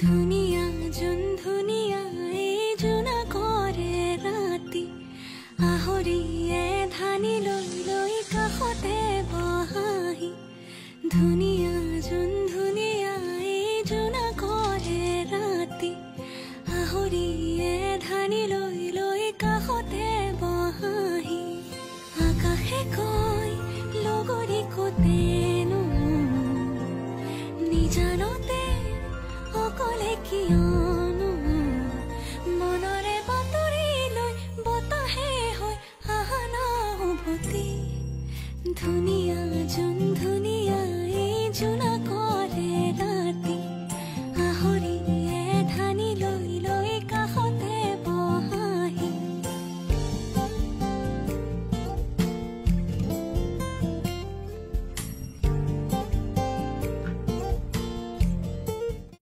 ধুনীয়া যোন ধুনীয়া এই জোনা কৰে ৰাতি আহৰিয়ে ধানি লৈ লৈ কাষতে বহাহি ধুনীয়া যোন ধুনীয়া এই জোনা কৰে ৰাতি আহৰিয়ে ধানি লৈ লৈ কাষতে বহাহি আকাশে কয় লগৰী কোতেনো নিজানতে অকলে কিয়